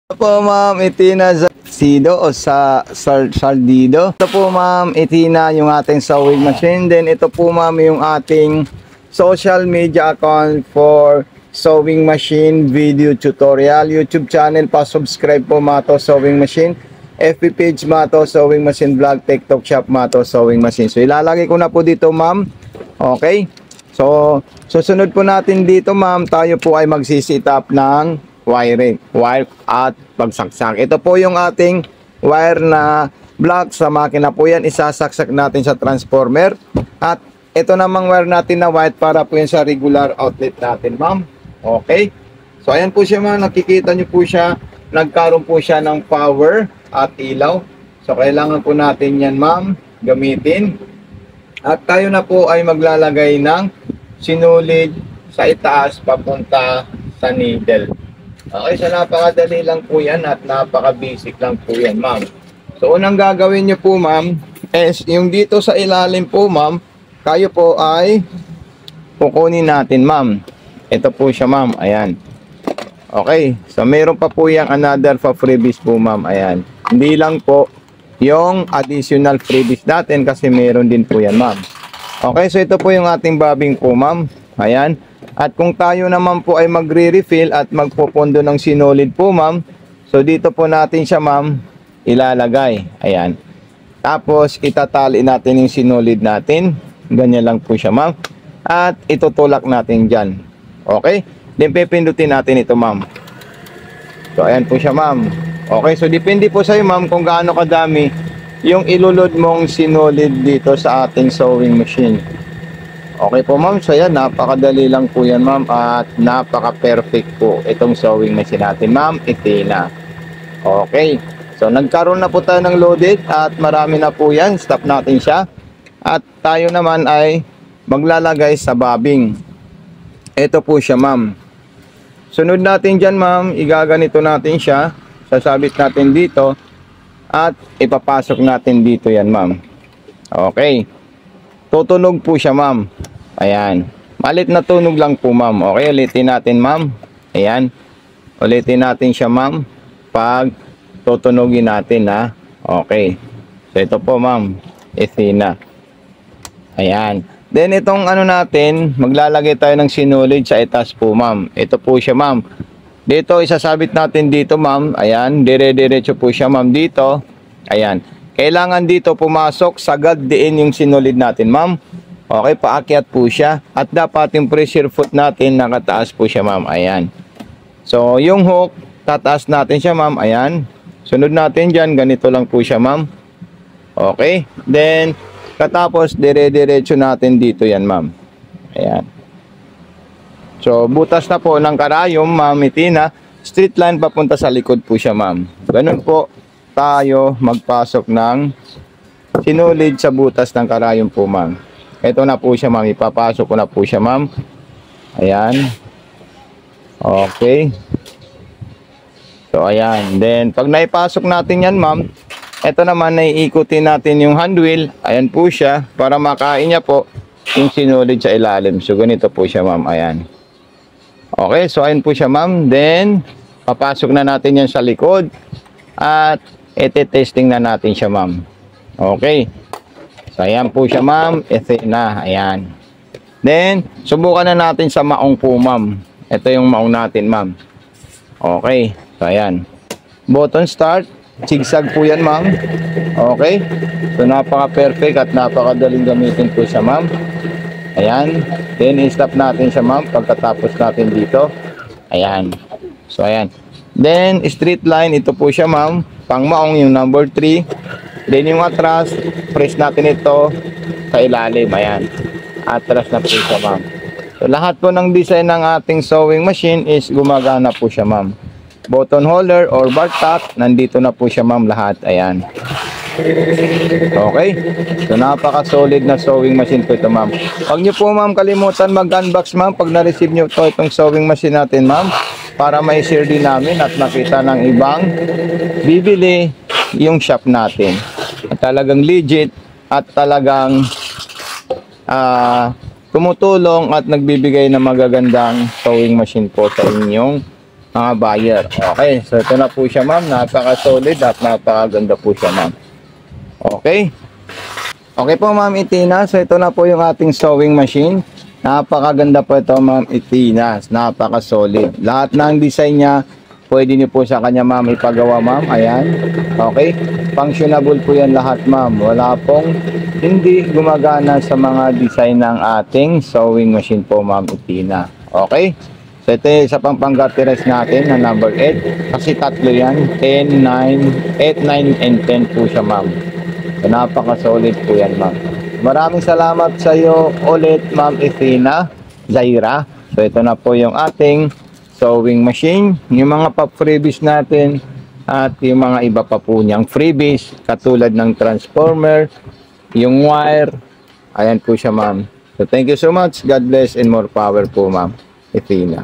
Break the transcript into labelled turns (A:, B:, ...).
A: Po ma'am Itina Saldido o Saldido. Ito po ma'am Itina yung ating sewing machine. Then ito po ma'am yung ating social media account for sewing machine video tutorial. YouTube channel pa subscribe po Mato Sewing Machine. FB page Mato Sewing Machine Vlog. TikTok shop Mato Sewing Machine. So ilalagay ko na po dito ma'am. Okay. So susunod po natin dito ma'am, tayo po ay magsi-set up ng wire at pagsaksak. Ito po yung ating wire na block sa makina po yan. Isasaksak natin sa transformer. At ito namang wire natin na white para po yan sa regular outlet natin ma'am. Okay. So ayan po siya ma'am. Nakikita nyo po siya. Nagkaroon po siya ng power at ilaw. So kailangan po natin yan ma'am gamitin. At tayo na po ay maglalagay ng sinulid sa itaas papunta sa needle. Okay, so napakadali lang po yan at napaka-basic lang po yan, ma'am. So, unang gagawin nyo po, ma'am, is yung dito sa ilalim po, ma'am, kayo po ay kukunin natin, ma'am. Ito po siya, ma'am. Ayan. Okay, so meron pa po yung another pa freebies po, ma'am. Ayan. Hindi lang po yung additional freebies natin kasi meron din po yan, ma'am. Okay, so ito po yung ating bobbing po, ma'am. Ayan. At kung tayo naman po ay magre-refill at magpupundo ng sinulid po ma'am, so dito po natin siya ma'am ilalagay. Ayan. Tapos itatali natin yung sinulid natin. Ganyan lang po siya ma'am. At itutulak natin dyan. Okay? Then pipindutin natin ito ma'am. So ayan po siya ma'am. Okay, so depende po sa iyo ma'am kung gaano kadami yung ilulod mong sinulid dito sa ating sewing machine. Okay po ma'am, so yan, napakadali lang po yan ma'am at napaka-perfect po itong sewing machine natin ma'am, Itina. Okay, so nagkaroon na po tayo ng loaded at marami na po yan, stop natin siya. At tayo naman ay maglalagay sa bobbing. Ito po siya ma'am. Sunod natin dyan ma'am, igaganito natin siya, sasabit natin dito at ipapasok natin dito yan ma'am. Okay. Tutunog po siya ma'am. Ayan. Malit na tunog lang po ma'am. Okay, ulitin natin ma'am. Ayan. Ulitin natin siya ma'am. Pag tutunugin natin ha. Okay. So ito po ma'am. Itina. Ayan. Then itong ano natin, maglalagay tayo ng sinulid sa itaas po ma'am. Ito po siya ma'am. Dito isasabit natin dito ma'am. Ayan. Dire-diretso po siya ma'am dito. Ayan. Kailangan dito pumasok sagad diin yung sinulid natin ma'am. Okay, paakyat po siya. At dapat yung pressure foot natin nakataas po siya ma'am. Ayan. So yung hook, tataas natin siya ma'am. Ayan. Sunod natin dyan, ganito lang po siya ma'am. Okay. Then, katapos dire-diretso natin dito yan ma'am. Ayan. So butas na po ng karayom ma'am Itina. Straight line papunta sa likod po siya ma'am. Ganun po tayo magpasok ng sinulid sa butas ng karayom po ma'am. Ito na po siya ma'am, ipapasok ko na po siya ma'am. Ayan. Okay. So ayan, then pag naipasok natin yan ma'am, ito naman naiikutin natin yung hand wheel. Ayan po siya, para makain niya po yung sinulid sa ilalim. So ganito po siya ma'am. Ayan. Okay, so ayan po siya ma'am. Then papasok na natin yan sa likod at iti-testing na natin siya ma'am. Okay. So ayan po siya ma'am. Itina. Ayan. Then subukan na natin sa maong po ma'am. Ito yung maong natin ma'am. Okay. So ayan. Button start. Zigzag po yan ma'am. Okay. So napaka-perfect at napakadaling gamitin po siya ma'am. Ayan. Then i-stop natin siya ma'am pagkatapos natin dito. Ayan. So ayan. Then straight line. Ito po siya ma'am. Pang maong yung number 3. Then yung atras, press natin ito sa ilalim. Ayan. Atras na po siya ma'am. So lahat po ng design ng ating sewing machine is gumagana po siya ma'am. Button holder or bar top, nandito na po siya ma'am lahat. Ayan. Okay. So napaka-solid na sewing machine po ito ma'am. Huwag nyo po ma'am kalimutan mag-unbox ma'am pag na-receive nyo ito itong sewing machine natin ma'am. Para may-share din namin at makita ng ibang bibili yung shop natin. At talagang legit at talagang tumutulong at nagbibigay ng magagandang sewing machine po sa inyong mga buyer. Okay, so ito na po siya ma'am, napaka-solid at napakaganda po siya ma'am. Okay. Okay po ma'am Itina, so ito na po yung ating sewing machine. Napakaganda po ito ma'am Itina, napaka-solid. Lahat ng design niya, pwede niyo po sa kanya ma'am ipagawa ma'am. Ayan, okay. Functionable po yan lahat ma'am. Wala pong hindi gumagana sa mga design ng ating sewing machine po ma'am Itina. Okay. So ito yung isa pang pang-garterize natin na number 8. Kasi tatlo yan, 10, 9, 8, 9, and 10 po siya ma'am. So, napaka-solid po yan ma'am. Maraming salamat sa iyo ulit ma'am Itina Zaira. So ito na po yung ating sewing machine. Yung mga pa-freebies natin at yung mga iba pa po niyang freebies katulad ng transformer, yung wire. Ayan po siya ma'am. So thank you so much. God bless and more power po ma'am Itina.